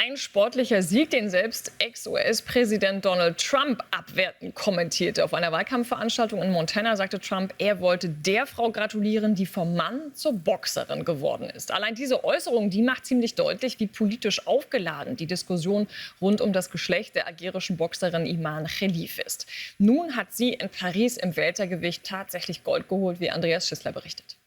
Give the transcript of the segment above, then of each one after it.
ein sportlicher Sieg, den selbst Ex-US-Präsident Donald Trump abwertend kommentierte. Auf einer Wahlkampfveranstaltung in Montana sagte Trump, er wollte der Frau gratulieren, die vom Mann zur Boxerin geworden ist. Allein diese Äußerung, die macht ziemlich deutlich, wie politisch aufgeladen die Diskussion rund um das Geschlecht der algerischen Boxerin Iman Khelif ist. Nun hat sie in Paris im Weltergewicht tatsächlich Gold geholt, wie Andreas Schissler berichtet.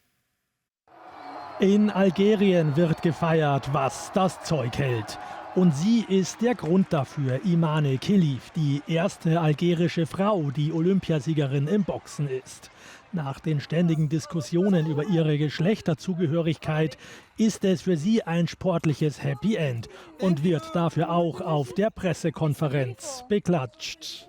In Algerien wird gefeiert, was das Zeug hält. Und sie ist der Grund dafür, Imane Khelif, die erste algerische Frau, die Olympiasiegerin im Boxen ist. Nach den ständigen Diskussionen über ihre Geschlechterzugehörigkeit ist es für sie ein sportliches Happy End und wird dafür auch auf der Pressekonferenz beklatscht.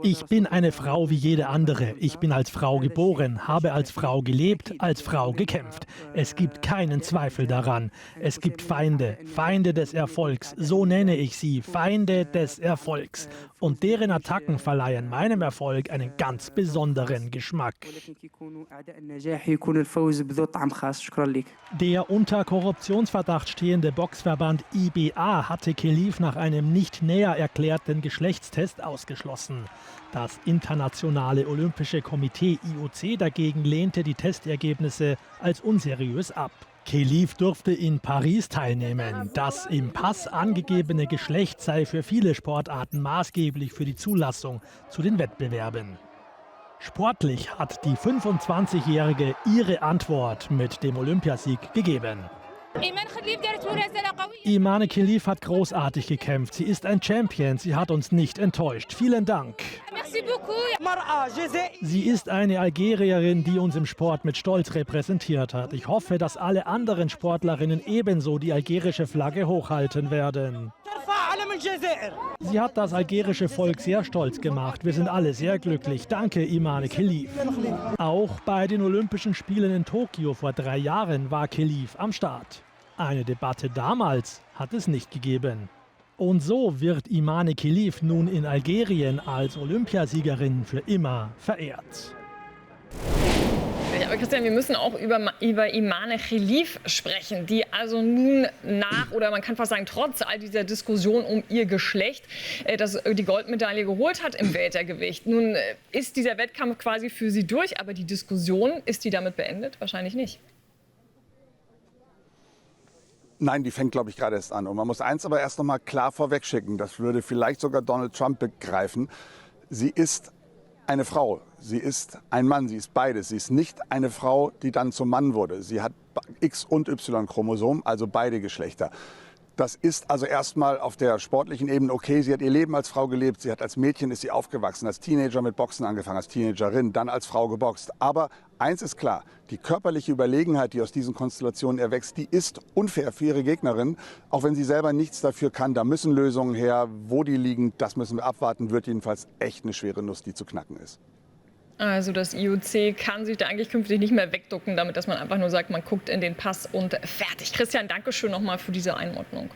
Ich bin eine Frau wie jede andere. Ich bin als Frau geboren, habe als Frau gelebt, als Frau gekämpft. Es gibt keinen Zweifel daran. Es gibt Feinde, Feinde des Erfolgs. So nenne ich sie, Feinde des Erfolgs. Und deren Attacken verleihen meinem Erfolg einen ganz besonderen Geschmack. Der unter Korruptionsverdacht stehende Boxverband IBA hatte Khelif nach einem nicht näher erklärten Geschlechtstest ausgeschlossen. Das Internationale Olympische Komitee IOC dagegen lehnte die Testergebnisse als unseriös ab. Khelif durfte in Paris teilnehmen. Das im Pass angegebene Geschlecht sei für viele Sportarten maßgeblich für die Zulassung zu den Wettbewerben. Sportlich hat die 25-Jährige ihre Antwort mit dem Olympiasieg gegeben. Imane Khelif hat großartig gekämpft. Sie ist ein Champion. Sie hat uns nicht enttäuscht. Vielen Dank. Sie ist eine Algerierin, die uns im Sport mit Stolz repräsentiert hat. Ich hoffe, dass alle anderen Sportlerinnen ebenso die algerische Flagge hochhalten werden. Sie hat das algerische Volk sehr stolz gemacht. Wir sind alle sehr glücklich. Danke, Imane Khelif. Auch bei den Olympischen Spielen in Tokio vor 3 Jahren war Khelif am Start. Eine Debatte damals hat es nicht gegeben. Und so wird Imane Khelif nun in Algerien als Olympiasiegerin für immer verehrt. Aber Christian, wir müssen auch über Imane Khelif sprechen, die also nun oder man kann fast sagen, trotz all dieser Diskussion um ihr Geschlecht, die Goldmedaille geholt hat im Weltergewicht. Nun ist dieser Wettkampf quasi für sie durch, aber die Diskussion, ist die damit beendet? Wahrscheinlich nicht. Nein, die fängt, glaube ich, gerade erst an. Und man muss eins aber erst noch mal klar vorwegschicken. Das würde vielleicht sogar Donald Trump begreifen. Sie ist eine Frau. Sie ist ein Mann. Sie ist beides. Sie ist nicht eine Frau, die dann zum Mann wurde. Sie hat X- und Y-Chromosom, also beide Geschlechter. Das ist also erstmal auf der sportlichen Ebene okay. Sie hat ihr Leben als Frau gelebt. Sie hat als Mädchen ist sie aufgewachsen, als Teenager mit Boxen angefangen, als Teenagerin, dann als Frau geboxt. Aber eins ist klar, die körperliche Überlegenheit, die aus diesen Konstellationen erwächst, die ist unfair für ihre Gegnerin, auch wenn sie selber nichts dafür kann. Da müssen Lösungen her. Wo die liegen, das müssen wir abwarten. Wird jedenfalls echt eine schwere Nuss, die zu knacken ist. Also das IOC kann sich da eigentlich künftig nicht mehr wegducken, damit dass man einfach nur sagt, man guckt in den Pass und fertig. Christian, danke schön nochmal für diese Einordnung.